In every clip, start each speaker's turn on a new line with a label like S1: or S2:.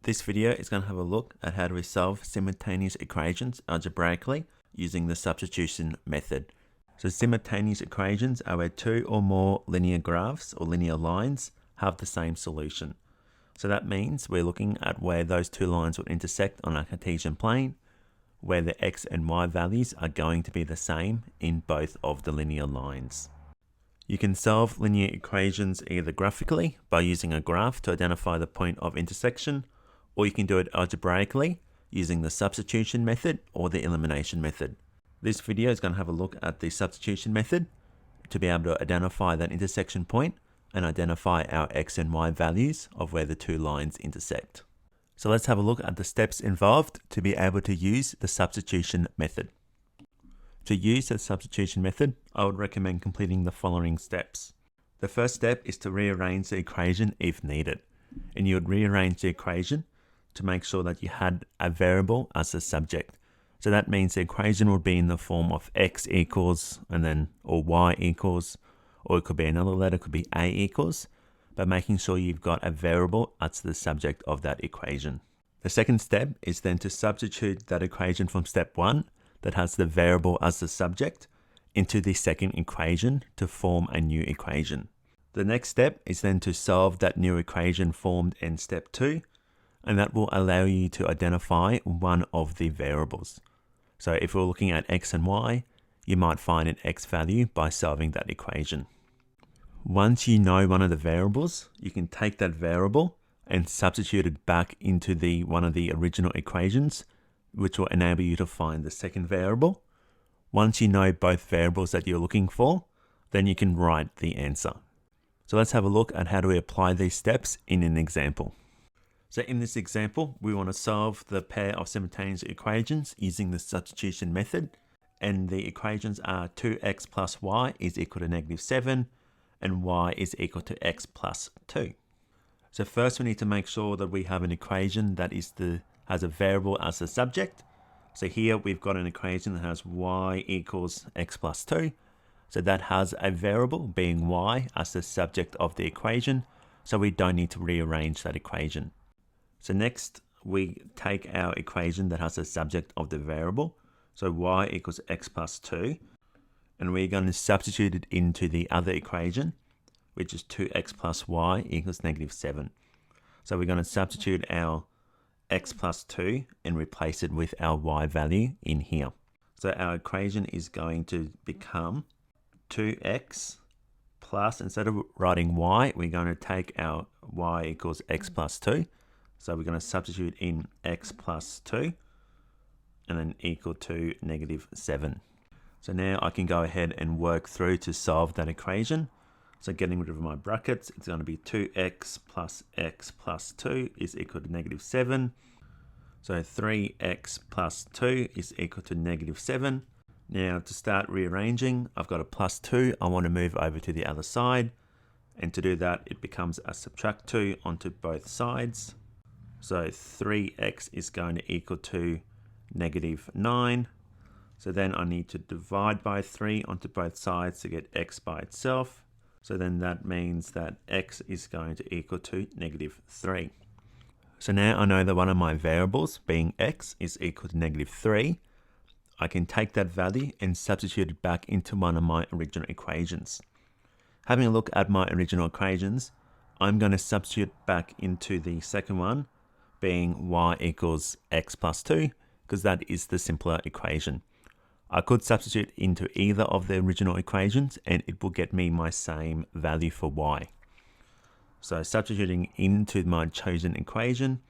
S1: This video is going to have a look at how to resolve simultaneous equations algebraically using the substitution method. So simultaneous equations are where two or more linear graphs or linear lines have the same solution. So that means we're looking at where those two lines would intersect on a Cartesian plane, where the x and y values are going to be the same in both of the linear lines. You can solve linear equations either graphically by using a graph to identify the point of intersection, or you can do it algebraically using the substitution method or the elimination method. This video is going to have a look at the substitution method to be able to identify that intersection point and identify our x and y values of where the two lines intersect. So let's have a look at the steps involved to be able to use the substitution method. To use the substitution method, I would recommend completing the following steps. The first step is to rearrange the equation if needed. And you would rearrange the equation to make sure that you had a variable as a subject. So that means the equation would be in the form of x equals and then or y equals, or it could be another letter, it could be a equals, but making sure you've got a variable as the subject of that equation. The second step is then to substitute that equation from step 1 that has the variable as the subject into the second equation to form a new equation. The next step is then to solve that new equation formed in step 2, and that will allow you to identify one of the variables. So if we're looking at x and y, you might find an x value by solving that equation. Once you know one of the variables, you can take that variable and substitute it back into one of the original equations, which will enable you to find the second variable. Once you know both variables that you're looking for, then you can write the answer. So let's have a look at how do we apply these steps in an example. So in this example, we want to solve the pair of simultaneous equations using the substitution method. And the equations are 2x plus y is equal to -7 and y is equal to x plus 2. So first we need to make sure that we have an equation that has a variable as a subject. So here we've got an equation that has y equals x plus 2. So that has a variable being y as the subject of the equation. So we don't need to rearrange that equation. So next we take our equation that has a subject of the variable. So y equals x plus 2. And we're going to substitute it into the other equation, which is 2x plus y equals -7. So we're going to substitute our x plus 2 and replace it with our y value in here. So our equation is going to become 2x plus, instead of writing y, we're going to take our y equals x plus 2. So we're going to substitute in x plus 2 and then equal to -7. So now I can go ahead and work through to solve that equation. So getting rid of my brackets, it's going to be 2x plus x plus 2 is equal to -7. So 3x plus 2 is equal to -7. Now to start rearranging, I've got a plus 2. I want to move over to the other side. And to do that, it becomes a subtract 2 onto both sides. So 3x is going to equal to -9. So then I need to divide by 3 onto both sides to get x by itself. So then that means that x is going to equal to -3. So now I know that one of my variables, being x, is equal to -3. I can take that value and substitute it back into one of my original equations. Having a look at my original equations, I'm going to substitute back into the second one, being y equals x plus 2, because that is the simpler equation. I could substitute into either of the original equations and it will get me my same value for y. So substituting into my chosen equation,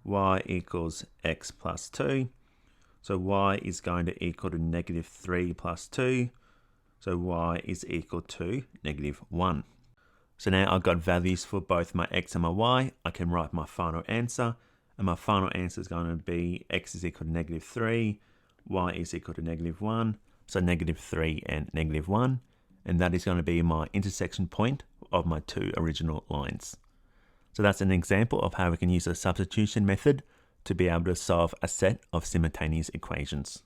S1: y equals x plus 2. So y is going to equal to -3 plus 2. So y is equal to -1. So now I've got values for both my x and my y. I can write my final answer. And my final answer is going to be x is equal to -3. Y is equal to -1, so -3 and -1, and that is going to be my intersection point of my two original lines. So that's an example of how we can use a substitution method to be able to solve a set of simultaneous equations.